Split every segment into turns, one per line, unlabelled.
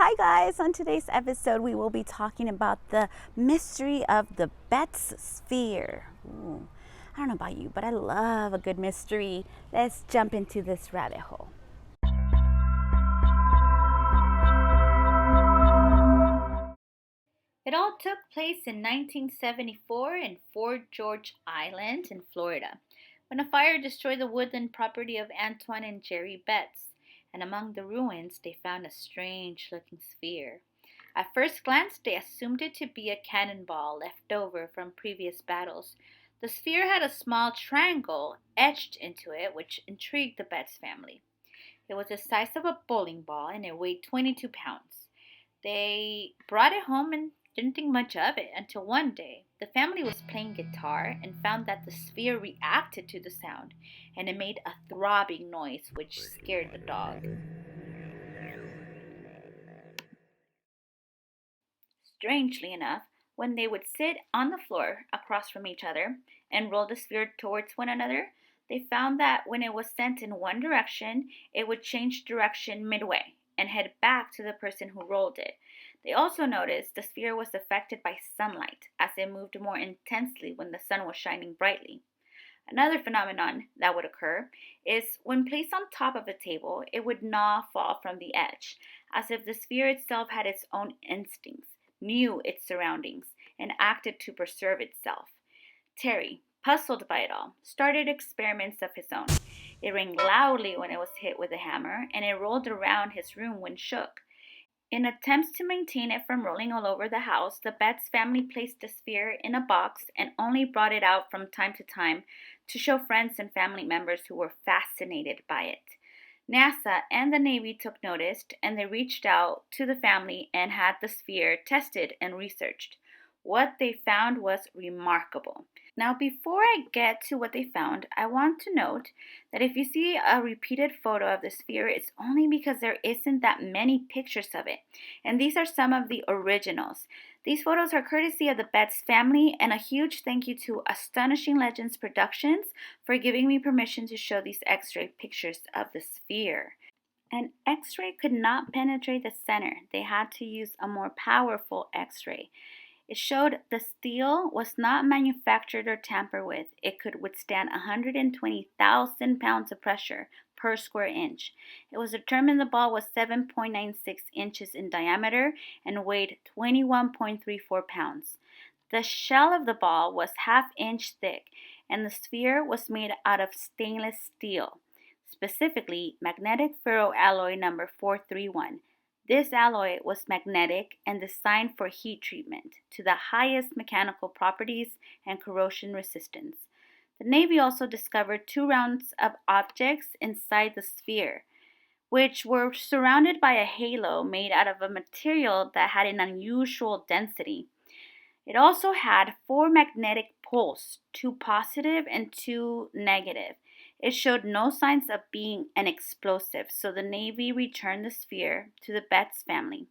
Hi guys, on today's episode we will be talking about the mystery of the Betz Sphere. Ooh, I don't know about you, but I love a good mystery. Let's jump into this rabbit hole.
It all took place in 1974 in Fort George Island in Florida, when a fire destroyed the woodland property of Antoine and Jerry Betz, and among the ruins they found a strange-looking sphere. At first glance, they assumed it to be a cannonball left over from previous battles. The sphere had a small triangle etched into it, which intrigued the Betz family. It was the size of a bowling ball and it weighed 22 pounds. They brought it home and didn't think much of it until one day the family was playing guitar and found that the sphere reacted to the sound and it made a throbbing noise which scared the dog. Strangely enough, when they would sit on the floor across from each other and roll the sphere towards one another, they found that when it was sent in one direction, it would change direction midway and head back to the person who rolled it. They also noticed the sphere was affected by sunlight as it moved more intensely when the sun was shining brightly. Another phenomenon that would occur is when placed on top of a table, it would not fall from the edge, as if the sphere itself had its own instincts, knew its surroundings, and acted to preserve itself. Terry, puzzled by it all, started experiments of his own. It rang loudly when it was hit with a hammer, and it rolled around his room when shook. In attempts to maintain it from rolling all over the house, the Betz family placed the sphere in a box and only brought it out from time to time to show friends and family members who were fascinated by it. NASA and the Navy took notice and they reached out to the family and had the sphere tested and researched. What they found was remarkable. Now, before I get to what they found, I want to note that if you see a repeated photo of the sphere, it's only because there isn't that many pictures of it. And these are some of the originals. These photos are courtesy of the Betz family, and a huge thank you to Astonishing Legends Productions for giving me permission to show these X-ray pictures of the sphere. An X-ray could not penetrate the center. They had to use a more powerful X-ray. It showed the steel was not manufactured or tampered with. It could withstand 120,000 pounds of pressure per square inch. It was determined the ball was 7.96 inches in diameter and weighed 21.34 pounds. The shell of the ball was half-inch thick, and the sphere was made out of stainless steel, specifically magnetic ferroalloy number 431. This alloy was magnetic and designed for heat treatment to the highest mechanical properties and corrosion resistance. The Navy also discovered 2 rounds of objects inside the sphere, which were surrounded by a halo made out of a material that had an unusual density. It also had 4 magnetic poles, 2 positive and 2 negative. It showed no signs of being an explosive, so the Navy returned the sphere to the Betz family.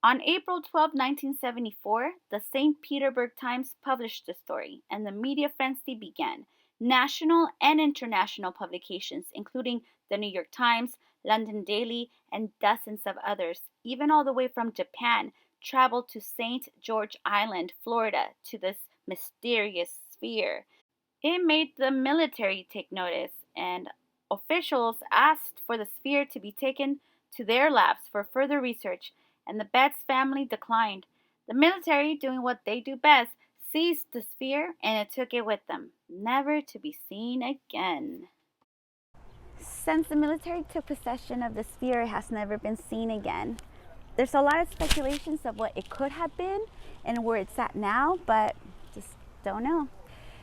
On April 12, 1974, the St. Petersburg Times published the story, and the media frenzy began. National and international publications, including the New York Times, London Daily, and dozens of others, even all the way from Japan, traveled to St. George Island, Florida, to this mysterious sphere. It made the military take notice, and officials asked for the sphere to be taken to their labs for further research, and the Betz family declined. The military, doing what they do best, seized the sphere and it took it with them, never to be seen again.
Since the military took possession of the sphere, it has never been seen again. There's a lot of speculations of what it could have been and where it's at now, but just don't know.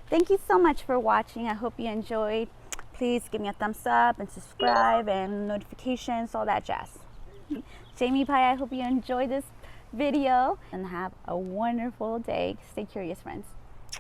Thank you so much for watching. I hope you enjoyed. Please give me a thumbs up and subscribe and notifications, all that jazz. Jamie Pie, I hope you enjoyed this video and have a wonderful day. Stay curious, friends.